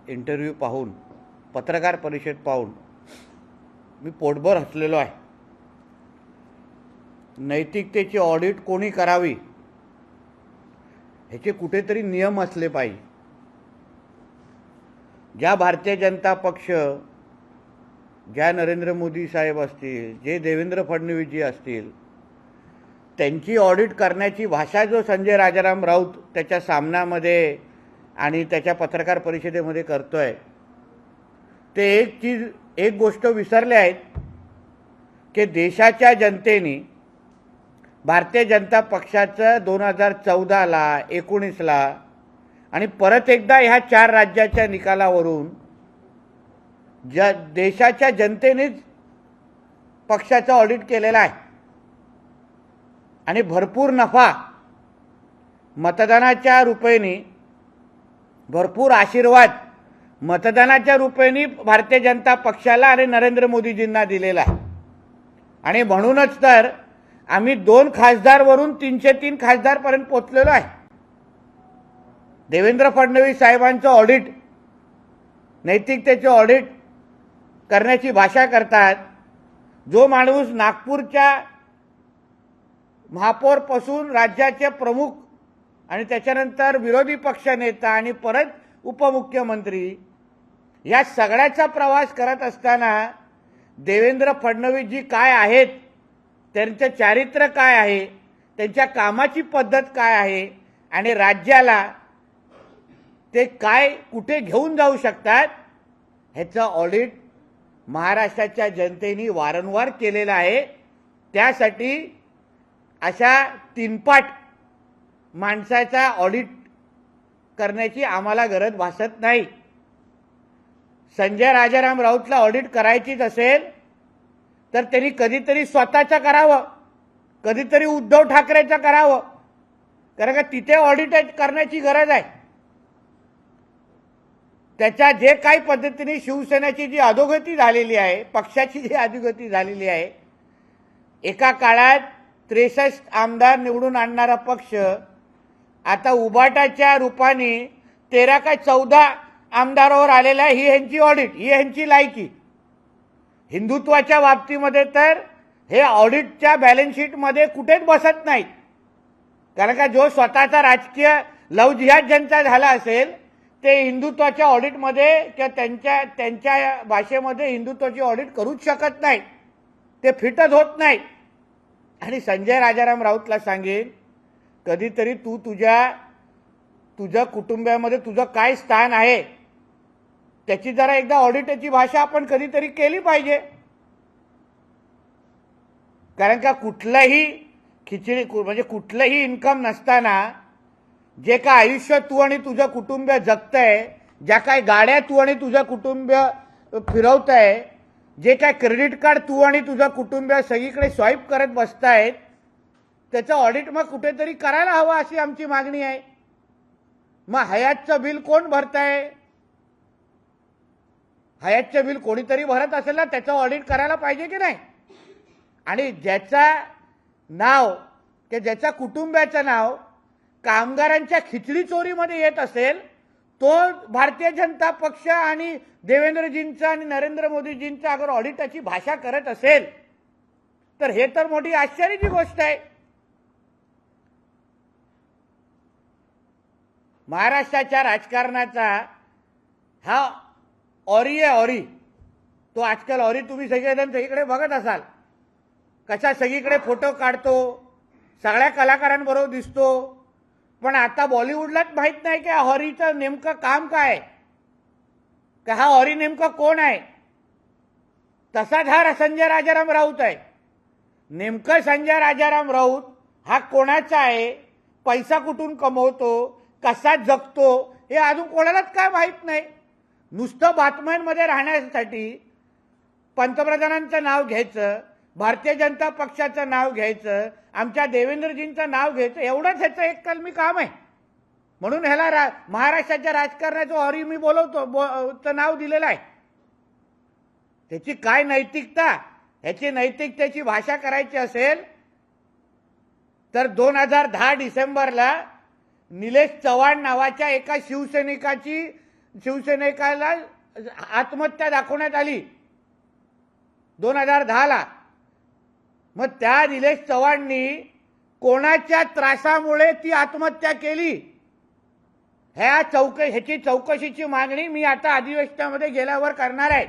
Interview पाहून, पत्रकार परिषद पाहून मी पोटभर हसलेलो आहे. नैतिकतेची ऑडिट कोणी करावी ह्याचे कुठेतरी नियम असले पाहिजे. ज्या भारतीय जनता पक्ष, ज्या नरेंद्र मोदी साहेब असतील, जे देवेंद्र फडणवीसजी असतील, त्यांची ऑडिट करण्याची भाषा जो संजय राजाराम राऊत त्याच्या सामनामध्ये आणि त्याच्या पत्रकार परिषदेमध्ये करतोय, ते एक गोष्ट विसरले आहेत की देशाच्या जनतेने भारतीय जनता पक्षाचं 2014ला 19ला आणि परत एकदा ह्या 4 राज्याच्या निकालावरून देशाच्या जनतेनेच पक्षाचा ऑडिट केलेला आहे आणि भरपूर नफा मतदानाच्या रूपाने, भरपूर आशीर्वाद मतदानाच्या रूपाने भारतीय जनता पक्षाला आणि नरेंद्र मोदीजींना दिलेला आहे. आणि म्हणूनच तर आम्ही 2 खासदारवरून 303 खासदारपर्यंत पोहोचलेलो आहे. देवेंद्र फडणवीस साहेबांचं ऑडिट, नैतिकतेचे ऑडिट करण्याची भाषा करतात. जो माणूस नागपूरच्या महापौरपासून राज्याचे प्रमुख आणि त्याच्यानंतर विरोधी पक्ष नेता आणि परत उपमुख्यमंत्री या सगळ्याचा प्रवास करत असताना देवेंद्र फडणवीसजी काय आहेत, त्यांचं चारित्र्य काय आहे, त्यांच्या कामाची पद्धत काय आहे आणि राज्याला ते काय कुठे घेऊन जाऊ शकतात ह्याचं ऑडिट महाराष्ट्राच्या जनतेने वारंवार केलेलं आहे. त्यासाठी अशा 3पाट माणसाचा ऑडिट करण्याची आम्हाला गरज भासत नाही. संजय राजाराम राऊतला ऑडिट करायचीच असेल तर त्यांनी कधीतरी स्वतःचं करावं, कधीतरी उद्धव ठाकरेचं करावं, कारण का तिथे ऑडिट करण्याची गरज आहे. त्याच्या जे काही पद्धतीने शिवसेनेची जी अधोगती झालेली आहे, पक्षाची जी अधोगती झालेली आहे, एका काळात 63 आमदार निवडून आणणारा पक्ष आता उबाटाच्या रूपाने 13 का 14 आमदारावर आलेला आहे. ही ह्यांची ऑडिट, ही ह्यांची लायकी. हिंदुत्वाच्या बाबतीमध्ये तर हे ऑडिटच्या बॅलन्स शीटमध्ये कुठेच बसत नाहीत. कारण का जो स्वतःचा राजकीय लव जिहाद ज्यांचा झाला असेल ते हिंदुत्वाच्या ऑडिटमध्ये किंवा त्यांच्या भाषेमध्ये हिंदुत्वाची ऑडिट करूच शकत नाही. ते फिटच होत नाही. आणि संजय राजाराम राऊतला सांगेन, कधीतरी तू तुझ्या कुटुंबामध्ये तुझं काय स्थान आहे त्याची जरा एकदा ऑडिटची भाषा आपण कधीतरी केली पाहिजे. कारण का कुठलंही म्हणजे कुठलंही इन्कम नसताना जे काय आयुष्य तू आणि तुझं कुटुंब जगतंय, ज्या काय गाड्या तू आणि तुझं कुटुंब फिरवतंय, जे काय क्रेडिट कार्ड तू आणि तुझं कुटुंब सगळीकडे स्वाईप करत बसतायत, त्याचं ऑडिट मग कुठेतरी करायला हवं अशी आमची मागणी आहे. मग हयातचं बिल कोण भरतंय? हयातचं बिल कोणीतरी भरत असेल ना, त्याचं ऑडिट करायला पाहिजे की नाही? आणि ज्याचा नाव की ज्याच्या कुटुंबाचं नाव कामगारांच्या खिचडी चोरीमध्ये येत असेल, तो भारतीय जनता पक्ष आणि देवेंद्रजींचं आणि नरेंद्र मोदीजींचं अगर ऑडिटाची भाषा करत असेल तर हे तर मोठी आश्चर्याची गोष्ट आहे. महाराष्ट्राच्या राजकारणाचा हा ऑरी आहे, ऑरी. तो आजकाल ऑरी तुम्ही सगळेजण सगळीकडे बघत असाल, कशा सगळीकडे फोटो काढतो, सगळ्या कलाकारांबरोबर दिसतो. पण आता बॉलिवूडलाच माहित नाही की हॉरीचं नेमकं काम काय, का हा हॉरी नेमका कोण आहे. तसाच हा संजय राजाराम राऊत आहे. नेमकं संजय राजाराम राऊत हा कोणाचा आहे, पैसा कुठून कमवतो, कसा जगतो, हे अजून कोणालाच काय माहित नाही. नुसतं बातम्यांमध्ये राहण्यासाठी पंतप्रधानांचं नाव घ्यायचं, भारतीय जनता पक्षाचं नाव घ्यायचं, आमच्या देवेंद्रजींचं नाव घ्यायचं, एवढंच ह्याचं एक कलमी काम आहे. म्हणून ह्याला महाराष्ट्राच्या राजकारणाचं हॉरी मी बोलवतो नाव दिलेलं आहे. त्याची काय नैतिकता, ह्याची नैतिकतेची भाषा करायची असेल तर 2010 डिसेंबरला निलेश चव्हाण नावाच्या एका शिवसैनिकाची शिवसैनिकाला आत्महत्या दाखवण्यात आली 2010ला। मग त्या निलेश चव्हाणनी कोणाच्या त्रासामुळे ती आत्महत्या केली ह्याची चौकशीची मागणी मी आता अधिवेशनामध्ये गेल्यावर करणार आहे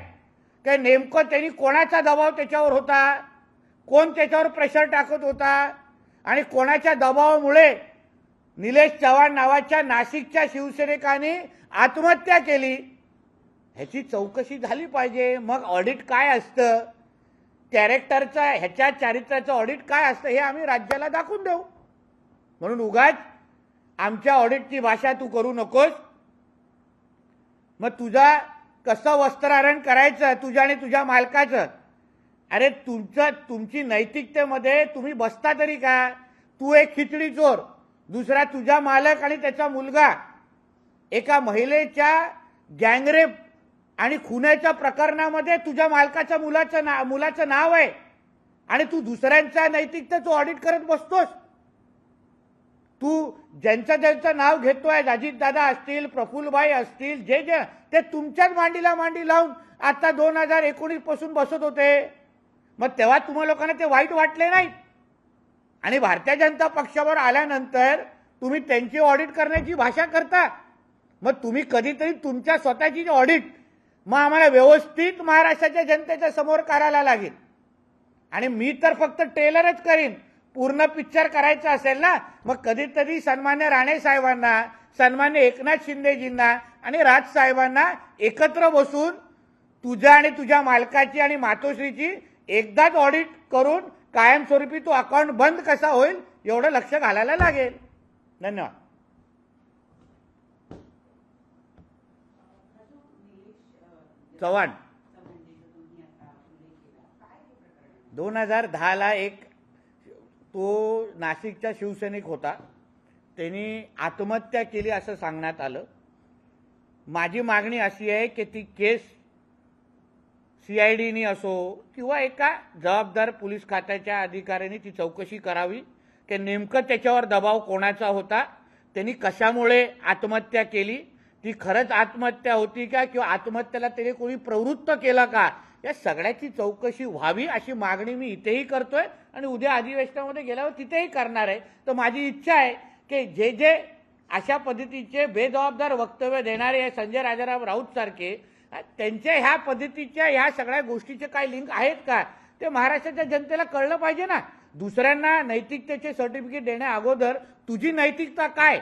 की नेमकं त्यांनी कोणाचा दबाव त्याच्यावर होता, कोण त्याच्यावर प्रेशर टाकत होता आणि कोणाच्या दबावामुळे निलेश चव्हाण नावाच्या नाशिकच्या शिवसैनिकाने आत्महत्या केली ह्याची चौकशी झाली पाहिजे। मग ऑडिट काय असतं, कॅरेक्टरचा ह्याच्या चारित्र्याचं ऑडिट काय असतं हे आम्ही राज्याला दाखवून देऊ। म्हणून उगाच आमच्या ऑडिटची भाषा तू करू नकोस। मग तुझा कसं वस्त्रहरण करायचं तुझ्या आणि तुझ्या मालकाचं, अरे तुमची नैतिकतेमध्ये तुम्ही बसता तरी का? तू एक खिचडी चोर, दुसरा तुझा मालक आणि त्याचा मुलगा एका महिलेच्या गँगरेप आणि खुनाच्या प्रकरणामध्ये तुझ्या मालकाच्या मुलाचं नाव आहे आणि तू दुसऱ्यांच्या नैतिकतेचं ऑडिट करत बसतोस। तू ज्यांचं नाव घेतोय, अजितदादा असतील, प्रफुल्लभाई असतील, जे ते तुमच्याच मांडीला मांडी लावून आता 2019 पासून बसत होते। मग तेव्हा तुम्हा लोकांना ते वाईट वाटले नाही आणि भारतीय जनता पक्षावर आल्यानंतर तुम्ही त्यांची ऑडिट करण्याची भाषा करता। मग तुम्ही कधीतरी तुमच्या स्वतःची ऑडिट मग आम्हाला व्यवस्थित महाराष्ट्राच्या जनतेच्या समोर करायला लागेल आणि मी तर फक्त ट्रेलरच करीन। पूर्ण पिक्चर करायचं असेल ना मग कधीतरी सन्मान्य राणे साहेबांना, सन्मान्य एकनाथ शिंदेजींना आणि राज साहेबांना एकत्र बसून तुझ्या आणि तुझ्या मालकाची आणि मातोश्रीची एकदाच ऑडिट करून कायमस्वरूपी तो अकाउंट बंद कसा होईल एवढं लक्ष घालायला लागेल। धन्यवाद। चव्हाण 2010ला एक तो नाशिकचा शिवसैनिक होता, त्यांनी आत्महत्या केली असं सांगण्यात आलं। माझी मागणी अशी आहे की ती केस CIDनी असो किंवा एका जबाबदार पोलीस खात्याच्या अधिकाऱ्यांनी ती चौकशी करावी की नेमकं त्याच्यावर दबाव कोणाचा होता, त्यांनी कशामुळे आत्महत्या केली, ती खरंच आत्महत्या होती का किंवा आत्महत्येला त्याने कोणी प्रवृत्त केला का, या सगळ्याची चौकशी व्हावी अशी मागणी मी इथेही करतोय आणि उद्या अधिवेशनामध्ये गेल्यावर तिथेही करणार आहे। तर माझी इच्छा आहे की जे अशा पद्धतीचे बेजबाबदार वक्तव्य देणारे संजय राजाराम राऊत सारखे त्यांच्या ह्या पद्धतीच्या ह्या सगळ्या गोष्टीचे काय लिंक आहेत का ते महाराष्ट्राच्या जनतेला कळलं पाहिजे ना। दुसऱ्यांना नैतिकतेचे सर्टिफिकेट देण्या अगोदर तुझी नैतिकता काय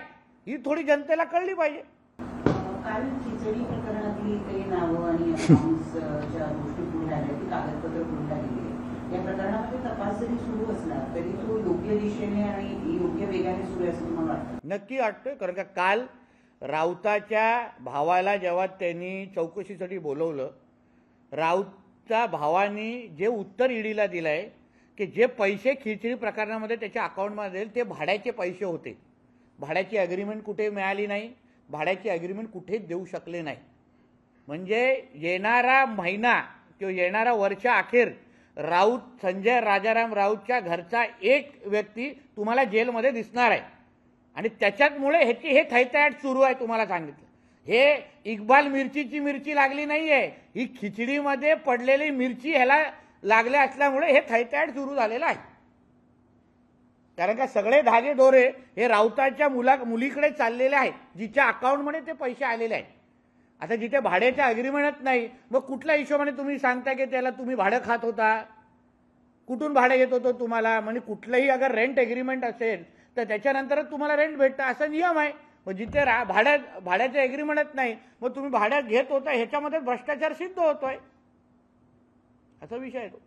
ही थोडी जनतेला कळली पाहिजे। काल खिचडी प्रकरणातली काही नावं आणि अकाउंट्सच्या गोष्टी पुढे आल्या की कागदपत्र पुढे आलेली आहे, या प्रकरणामध्ये तपास जरी सुरू असला तरी तो योग्य दिशेने आणि योग्य वेगाने सुरू आहे असं तुम्हाला वाटतं? नक्की वाटतोय, कारण का काल राऊताच्या भावाला जेव्हा त्यांनी चौकशीसाठी बोलवलं, राऊतच्या भावानी जे उत्तर ईडीला दिलंय की जे पैसे खिचडी प्रकरणामध्ये त्याच्या अकाउंटमध्ये ते भाड्याचे पैसे होते, भाड्याची अग्रीमेंट कुठे मिळाली नाही, भाड्याची अग्रीमेंट कुठेच देऊ शकले नाही। म्हणजे येणारा महिना किंवा येणारा वर्ष अखेर राऊत संजय राजाराम राऊतच्या घरचा एक व्यक्ती तुम्हाला जेलमध्ये दिसणार आहे आणि त्याच्यामुळे ह्याची हे थैथयाट सुरू आहे। तुम्हाला सांगितलं हे इक्बाल मिरचीची मिरची लागली नाहीये, ही खिचडीमध्ये पडलेली मिरची ह्याला लागल्या असल्यामुळे हे थैथयाट सुरू झालेलं आहे। कारण का सगळे धागे दोरे हे राऊताच्या मुलीकडे चाललेले आहेत जिच्या अकाउंटमध्ये ते पैसे आलेले आहेत। आता जिथे भाड्याच्या अग्रीमेंटच नाही मग कुठल्या हिशोबाने तुम्ही सांगता की त्याला तुम्ही भाडं खात होता, कुठून भाडं येत होतं तुम्हाला? म्हणजे कुठलंही अगर रेंट एग्रीमेंट असेल तर त्याच्यानंतरच तुम्हाला रेंट भेटतं असा नियम आहे। मग जिथे भाड्याचं एग्रीमेंटच नाही मग तुम्ही भाड्यात घेत होता ह्याच्यामध्ये भ्रष्टाचार सिद्ध होतोय, असा विषय आहे तो।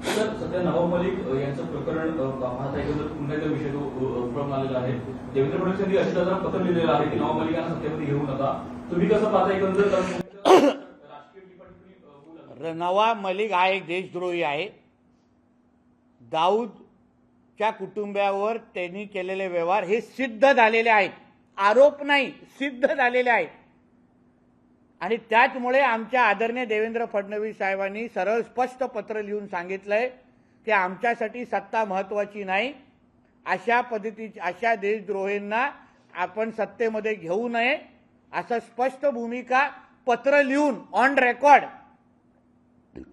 सर, सध्या नवाब मलिक यांचं प्रकरण पाहता एकंदर पुन्हा एकदा विषय उपक्रम आलेला आहे। देवेंद्र फडणवीस यांनी अजितदादांना पत्र लिहिलेलं आहे की नवाब मलिकांना सत्तेमध्ये घेऊ नका। तुम्ही कसं पाहता एकंदर राजकीय टिप्पणी? नवाब मलिक हा एक देशद्रोही आहे। दाऊदच्या कुटुंबावर त्यांनी केलेले व्यवहार हे सिद्ध झालेले आहेत, आरोप नाही सिद्ध झालेले आहेत आणि त्याचमुळे आमच्या आदरणीय देवेंद्र फडणवीस साहेबांनी सरळ स्पष्ट पत्र लिहून सांगितलंय की आमच्यासाठी सत्ता महत्त्वाची नाही, अशा पद्धतीची अशा देशद्रोहींना आपण सत्तेमध्ये घेऊ नये असं स्पष्ट भूमिका पत्र लिहून ऑन रेकॉर्ड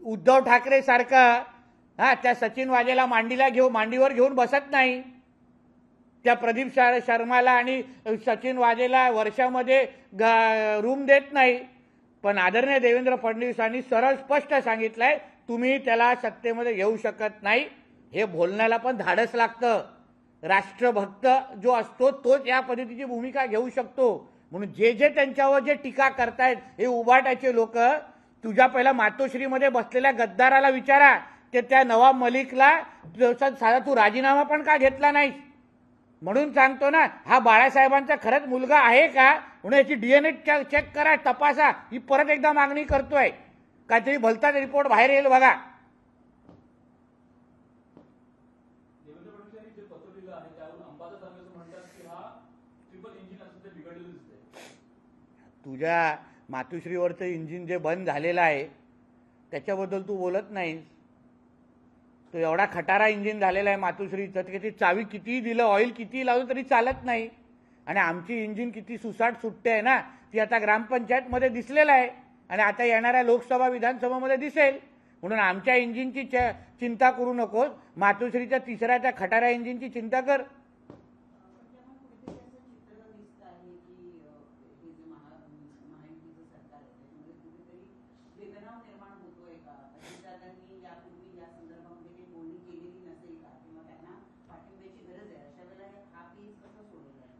उद्धव ठाकरे सारखा त्या सचिन वाजेला मांडीवर घेऊन बसत नाही, त्या प्रदीप शर्माला आणि सचिन वाजेला वर्षामध्ये रूम देत नाही, पण आदरणीय देवेंद्र फडणवीसांनी सरळ स्पष्ट सांगितलंय तुम्ही त्याला सत्तेमध्ये घेऊ शकत नाही. हे बोलण्याला पण धाडस लागतं. राष्ट्रभक्त जो असतो तोच या पद्धतीची भूमिका घेऊ शकतो. म्हणून जे त्यांच्यावर जे टीका करतायत हे उबाटाचे लोक, तुझ्या पहिला मातोश्रीमध्ये बसलेल्या गद्दाराला विचारा, ते त्या नवाब मलिकला साधा तू राजीनामा पण का घेतला नाहीस. म्हणून सांगतो ना, हा बाळासाहेबांचा खरंच मुलगा आहे का म्हणून याची डीएनए चेक करा, तपासा. ही परत एकदा मागणी करतोय. काहीतरी भलताच रिपोर्ट बाहेर येईल बघा. देवेंद्र फडणवीस यांनी जे पत्र लिहिलं आहे त्यावरून अंबादास दानवे असं म्हणतात की हा ट्रिपल इंजिन असं ते बिघडलेलं दिसतंय. तुझ्या मातोश्रीवरचं इंजिन जे बंद झालेलं आहे त्याच्याबद्दल तू बोलत नाहीस. तो एवढा खटारा इंजिन झालेला आहे मातोश्रीचं, त्याची चावी कितीही दिलं, ऑइल कितीही लावलं तरी चालत नाही. आणि आमची इंजिन किती सुसाट सुटते आहे ना, ती आता ग्रामपंचायतमध्ये दिसलेलं आहे आणि आता येणाऱ्या लोकसभा विधानसभामध्ये दिसेल. म्हणून आमच्या इंजिनची चिंता करू नकोस, मातोश्रीच्या तिसऱ्या त्या खटारा इंजिनची चिंता कर.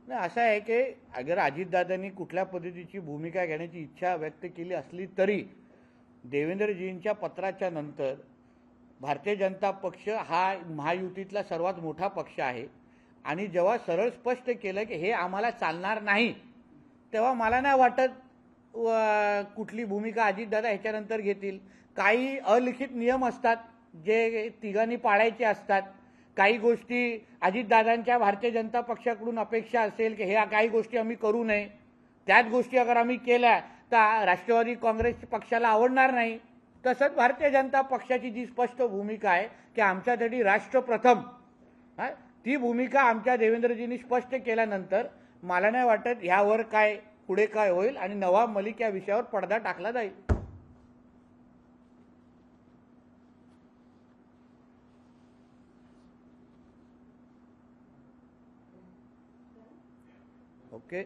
नाही, असं आहे की अगर अजितदादांनी कुठल्या पद्धतीची भूमिका घेण्याची इच्छा व्यक्त केली असली तरी देवेंद्रजींच्या पत्राच्या नंतर भारतीय जनता पक्ष हा महायुतीतला सर्वात मोठा पक्ष आहे आणि जेव्हा सरळ स्पष्ट केलं की हे आम्हाला चालणार नाही, तेव्हा मला नाही वाटत कुठली भूमिका अजितदादा ह्याच्यानंतर घेतील. काही अलिखित नियम असतात जे तिघांनी पाळायचे असतात. काही गोष्टी अजितदादांच्या भारतीय जनता पक्षाकडून अपेक्षा असेल की ह्या काही गोष्टी आम्ही करू नये, त्याच गोष्टी अगर आम्ही केल्या तर राष्ट्रवादी काँग्रेस पक्षाला आवडणार नाही. तसंच भारतीय जनता पक्षाची जी स्पष्ट भूमिका आहे की आमच्यासाठी राष्ट्र प्रथम, ती भूमिका आमच्या देवेंद्रजींनी स्पष्ट केल्यानंतर मला नाही वाटत ह्यावर काय पुढे काय होईल आणि नवाब मलिक या विषयावर पडदा टाकला जाईल. ओके,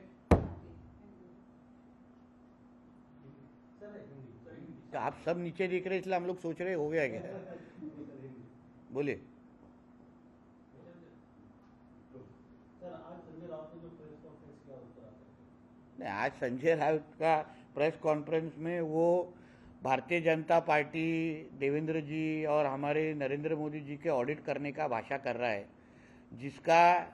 तो आप सब नीचे दिख रहे इसलिए हम लोग सोच रहे हो गया क्या. बोले. नहीं, आज संजय राउत का प्रेस कॉन्फ्रेंस में वो भारतीय जनता पार्टी देवेंद्र जी और हमारे नरेंद्र मोदी जी के ऑडिट करने का भाषा कर रहा है, जिसका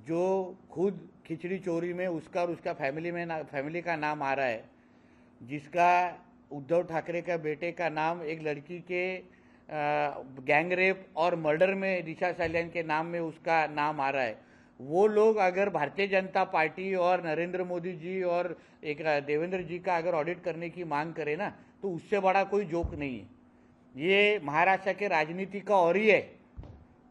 जो खुद खिचड़ी चोरी में उसका और उसका फैमिली का नाम आ रहा है, जिसका उद्धव ठाकरे का बेटे का नाम एक लड़की के गैंग रेप और मर्डर में दिशा सल्यान के नाम में उसका नाम आ रहा है, वो लोग अगर भारतीय जनता पार्टी और नरेंद्र मोदी जी और एक देवेंद्र जी का अगर ऑडिट करने की मांग करे ना, तो उससे बड़ा कोई जोक नहीं है. ये महाराष्ट्र के राजनीति का औरी है,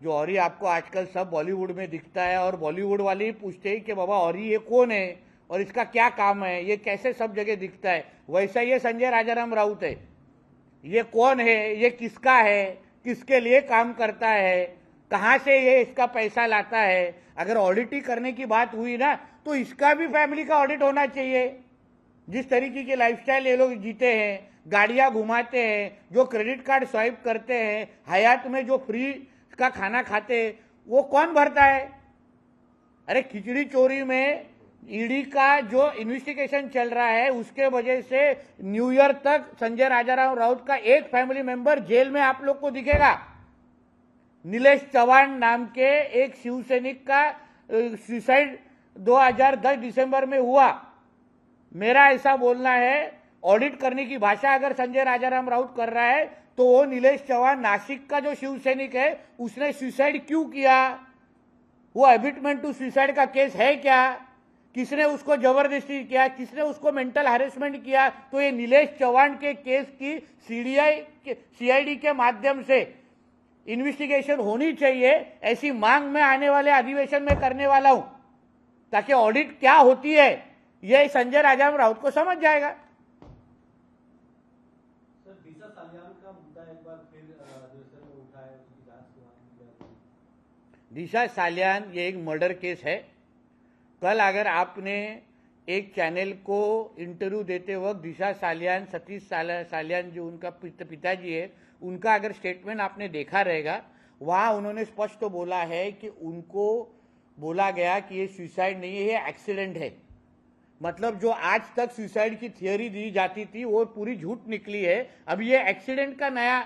जो औरी आपको आजकल सब बॉलीवुड में दिखता है और बॉलीवुड वाले ही पूछते हैं कि बाबा औरी ये कौन है और इसका क्या काम है, ये कैसे सब जगह दिखता है. वैसा ये संजय राजाराम राउत है. ये कौन है, ये किसका है, किसके लिए काम करता है, कहाँ से ये इसका पैसा लाता है. अगर ऑडिट ही करने की बात हुई ना तो इसका भी फैमिली का ऑडिट होना चाहिए. जिस तरीके की लाइफस्टाइल ये लोग जीते हैं, गाड़ियां घुमाते हैं, जो क्रेडिट कार्ड स्वाइप करते हैं, हयात में जो फ्री का खाना खाते हैं, वो कौन भरता है. अरे खिचड़ी चोरी में ईडी का जो इन्वेस्टिगेशन चल रहा है उसके वजह से न्यू ईयर तक संजय राजाराम राउत का एक फैमिली मेंबर जेल में आप लोग को दिखेगा. नीलेश चौहान नाम के एक शिवसैनिक का सुसाइड 2010 दिसंबर में हुआ. मेरा ऐसा बोलना है, ऑडिट करने की भाषा अगर संजय राजाराम राउत कर रहा है तो वो नीलेश चौहान नासिक का जो शिवसैनिक है उसने सुसाइड क्यों किया, वो एबिटमेंट टू सुसाइड का केस है क्या, किसने उसको जबरदस्ती किया, किसने उसको मेंटल हैरेसमेंट किया. तो ये नीलेश चौहान के केस की सीआईडी के माध्यम से इन्वेस्टिगेशन होनी चाहिए, ऐसी मांग मैं आने वाले अधिवेशन में करने वाला हूं. ताकि ऑडिट क्या होती है ये संजय राजाराम राउत को समझ जाएगा। सर दिशा सालियान का मुद्दा एक बार फिर अधिवेशन में उठा है, उसकी जांच की मांग की जा रही है। दिशा सालियान ये एक मर्डर केस है। कल अगर आपने एक चैनल को इंटरव्यू देते वक्त दिशा सालियान, सतीश सालियान जो उनका पिताजी है, उनका अगर स्टेटमेंट आपने देखा रहेगा, वहाँ उन्होंने स्पष्ट तो बोला है कि उनको बोला गया कि ये सुसाइड नहीं है, ये एक्सीडेंट है। मतलब जो आज तक सुसाइड की थियोरी दी जाती थी वो पूरी झूठ निकली है। अब ये एक्सीडेंट का नया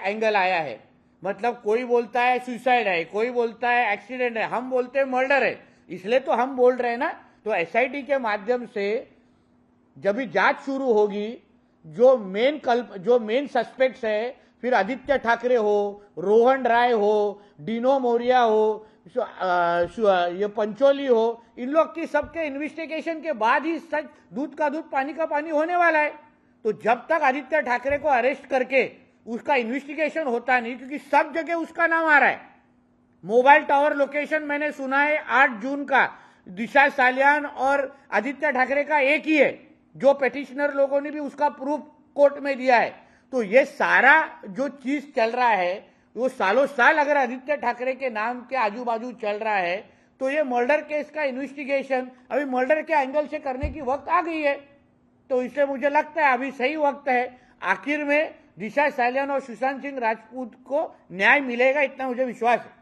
एंगल आया है। मतलब कोई बोलता है सुसाइड है, कोई बोलता है एक्सीडेंट है, हम बोलते हैं मर्डर है। इसलिए तो हम बोल रहे हैं ना। तो एसआईटी के माध्यम से जब भी जांच शुरू होगी, जो मेन सस्पेक्ट्स है, फिर आदित्य ठाकरे हो, रोहन राय हो, डिनो मोरिया हो, ये पंचोली हो, इन लोग की सबके इन्वेस्टिगेशन के बाद ही सच दूध का दूध पानी का पानी होने वाला है। तो जब तक आदित्य ठाकरे को अरेस्ट करके उसका इन्वेस्टिगेशन होता नहीं, क्योंकि सब जगह उसका नाम आ रहा है। मोबाइल टावर लोकेशन मैंने सुना है 8 जून का दिशा सालियान और आदित्य ठाकरे का एक ही है, जो पेटिशनर लोगों ने भी उसका प्रूफ कोर्ट में दिया है। तो ये सारा जो चीज चल रहा है वो सालों साल अगर आदित्य ठाकरे के नाम के आजू बाजू चल रहा है, तो ये मर्डर केस का इन्वेस्टिगेशन अभी मर्डर के एंगल से करने की वक्त आ गई है। तो इससे मुझे लगता है अभी सही वक्त है। आखिर में दिशा सालियान और सुशांत सिंह राजपूत को न्याय मिलेगा, इतना मुझे विश्वास है।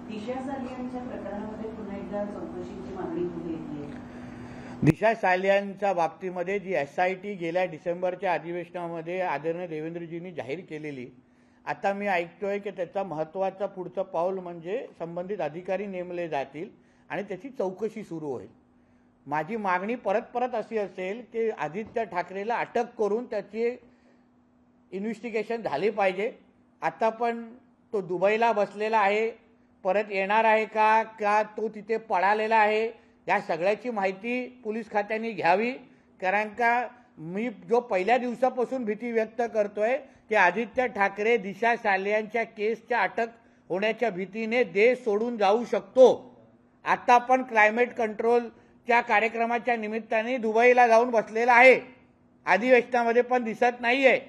दिशा सालियानच्या प्रकरणामध्ये पुन्हा एकदा चौकशीची मागणी तुम्ही केली आहे। दिशा सालियानच्या बाबतीमध्ये जी एसआयटी गेल्या डिसेंबरच्या अधिवेशनामध्ये आदरणीय देवेंद्रजींनी जाहीर केलेली, आता मी ऐकतोय की त्याचा महत्त्वाचा पुढचं पाऊल म्हणजे संबंधित अधिकारी नेमले जातील आणि त्याची चौकशी सुरू होईल। माझी मागणी परत अशी असेल की आदित्य ठाकरेला अटक करून त्याची इन्व्हेस्टिगेशन झाली पाहिजे। आता पण तो दुबईला बसलेला आहे, परत येणार आहे का तो तिथे पळालेला आहे, या सगळ्याची माहिती पोलीस खात्याने घ्यावी। कारण का मी जो पहिल्या दिवसापासून भीती व्यक्त करतोय की आदित्य ठाकरे दिशा सालियानच्या केसच्या अटक होण्याच्या भीतीने देश सोडून जाऊ शकतो। आता पण क्लायमेट कंट्रोलच्या कार्यक्रमाच्या निमित्ताने दुबईला जाऊन बसलेला आहे, अधिवेशनामध्ये पण दिसत नाहीये।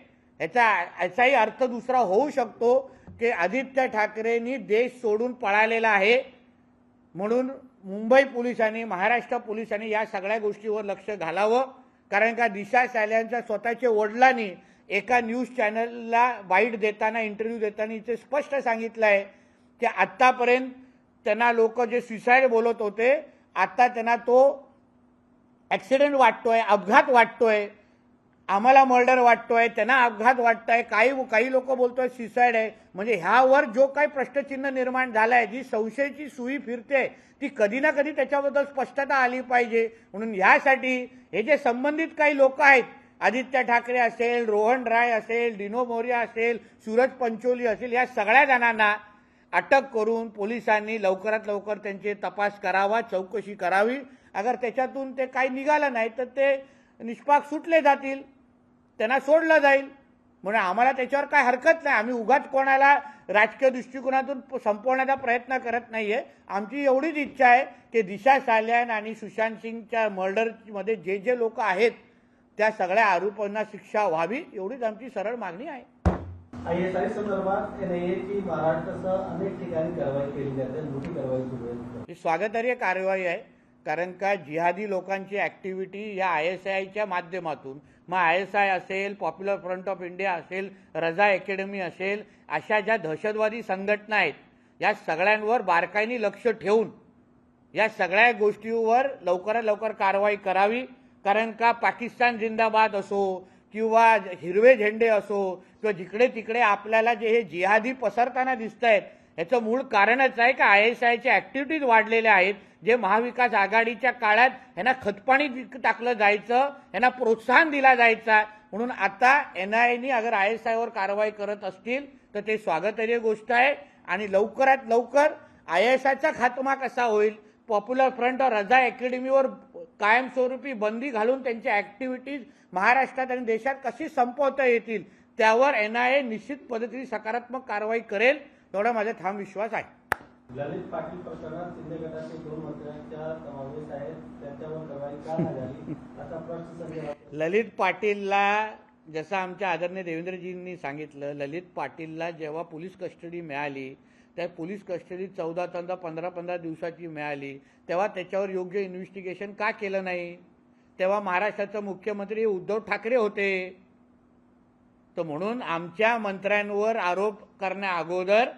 याचाही अर्थ दुसरा होऊ शकतो की आदित्य ठाकरेंनी देश सोडून पळालेला आहे। म्हणून मुंबई पोलिसांनी, महाराष्ट्र पोलिसांनी या सगळ्या गोष्टीवर लक्ष घालावं। कारण का दिशा सालियानच्या स्वतःच्या वडिलांनी एका न्यूज चॅनलला बाईट देताना, इंटरव्ह्यू देताना इथे स्पष्ट सांगितलं आहे की आतापर्यंत त्यांना लोक जे सुसाइड बोलत होते, आता त्यांना तो ॲक्सिडेंट वाटतोय, अपघात वाटतोय, आम्हाला मर्डर वाटतोय, त्यांना अपघात वाटतोय, काही लोक बोलतोय सुसाइड आहे। म्हणजे ह्यावर जो काही प्रश्नचिन्ह निर्माण झालाय, जी संशयाची सुई फिरते, ती कधी ना कधी त्याच्याबद्दल स्पष्टता आली पाहिजे। म्हणून यासाठी हे जे संबंधित काही लोक आहेत, आदित्य ठाकरे असेल, रोहन राय असेल, डिनो मोरिया असेल, सूरज पंचोली असेल, या सगळ्या जणांना अटक करून पोलिसांनी लवकरात लवकर त्यांचे तपास करावा, चौकशी करावी। अगर त्याच्यातून ते काही निघालं नाही तर ते निष्पाक सुटले जातील, त्यांना सोडलं जाईल। म्हणून आम्हाला त्याच्यावर काय हरकत नाही। आम्ही उगाच कोणाला राजकीय दृष्टिकोनातून संपवण्याचा प्रयत्न करत नाहीये। आमची एवढीच इच्छा आहे की दिशा सालियान आणि सुशांत सिंगच्या मर्डरमध्ये जे लोक आहेत त्या सगळ्या आरोपांना शिक्षा व्हावी, एवढीच आमची सरळ मागणी आहे। ISI संदर्भात NIAची महाराष्ट्रासह अनेक ठिकाणी कारवाई केली जाते, मोठी कारवाई सुरू आहे। ही स्वागतार्ह कारवाई आहे। कारण का जिहादी लोकांची ॲक्टिव्हिटी या ISIच्या माध्यमातून, मग ISI असेल, पॉप्युलर फ्रंट ऑफ इंडिया असेल, रजा अकॅडमी असेल, अशा ज्या दहशतवादी संघटना आहेत, या सगळ्यांवर बारकाईने लक्ष ठेवून या सगळ्या गोष्टीवर लवकरात लवकर कारवाई करावी। कारण का पाकिस्तान जिंदाबाद असो किंवा हिरवे झेंडे असो किंवा जिकडे तिकडे आपल्याला जे हे जिहादी पसरताना दिसत आहेत, याचं मूळ कारणच आहे की ISIच्या ॲक्टिव्हिटीज वाढलेल्या आहेत। जे महाविकास आघाडीच्या काळात यांना खतपाणी टाकलं जायचं, यांना प्रोत्साहन दिला जायचा। म्हणून आता NIAने अगर ISIवर कारवाई करत असतील तर ते स्वागतार्ह गोष्ट आहे। आणि लवकरात लवकर ISIचा खात्मा कसा होईल, पॉप्युलर फ्रंट और रजा अकॅडमीवर कायमस्वरूपी बंदी घालून त्यांच्या ॲक्टिव्हिटीज महाराष्ट्रात आणि देशात कशी संपवता येतील, त्यावर NIA निश्चित पद्धतीने सकारात्मक कारवाई करेल, एवढा माझा ठाम विश्वास आहे। ललित पाटील प्रकरणात शिंदे गटाचे 2 मंत्र्यांचा समावेश आहे, त्यांच्यावर कारवाई का नाही झाली असा प्रश्न संजय राऊत ललित पाटीलला, जसं आमच्या आदरणीय देवेंद्रजींनी सांगितलं, ललित पाटीलला जेव्हा पोलीस कस्टडी मिळाली, त्या पोलीस कस्टडी 14 15 दिवसाची मिळाली, तेव्हा त्याच्यावर योग्य इन्व्हेस्टिगेशन का केलं नाही? तेव्हा महाराष्ट्राचे मुख्यमंत्री उद्धव ठाकरे होते. तर म्हणून आमच्या मंत्र्यांवर आरोप करण्या अगोदर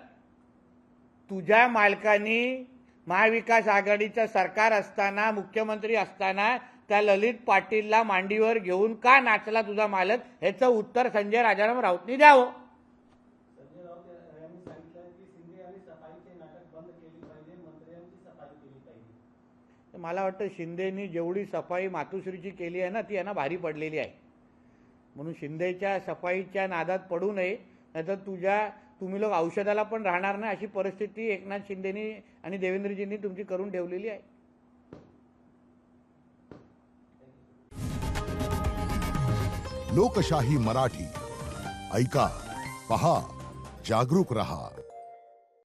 तुझ्या मालकांनी महाविकास आघाडीचं सरकार असताना, मुख्यमंत्री असताना त्या ललित पाटीलला मांडीवर घेऊन का नाचला तुझा मालक, ह्याचं उत्तर संजय राजाराम राऊतनी द्यावं. संजय राऊत यांनी सांगितलं की शिंदे यांनी सफाईचे नाटक बंद केली पाहिजे, मंत्र्यांची सफाई केली पाहिजे. मला वाटतं शिंदेनी जेवढी सफाई मातोश्रीची केली आहे ना, ती यांना भारी पडलेली आहे. म्हणून शिंदेच्या सफाईच्या नादात पडू नये, नाहीतर तुम्ही लोक औषधाला पण राहणार नाही अशी परिस्थिती एकनाथ शिंदेनी आणि देवेंद्रजींनी तुमची करून ठेवलेली आहे. लोकशाही मराठी ऐका, पहा, जागरूक रहा.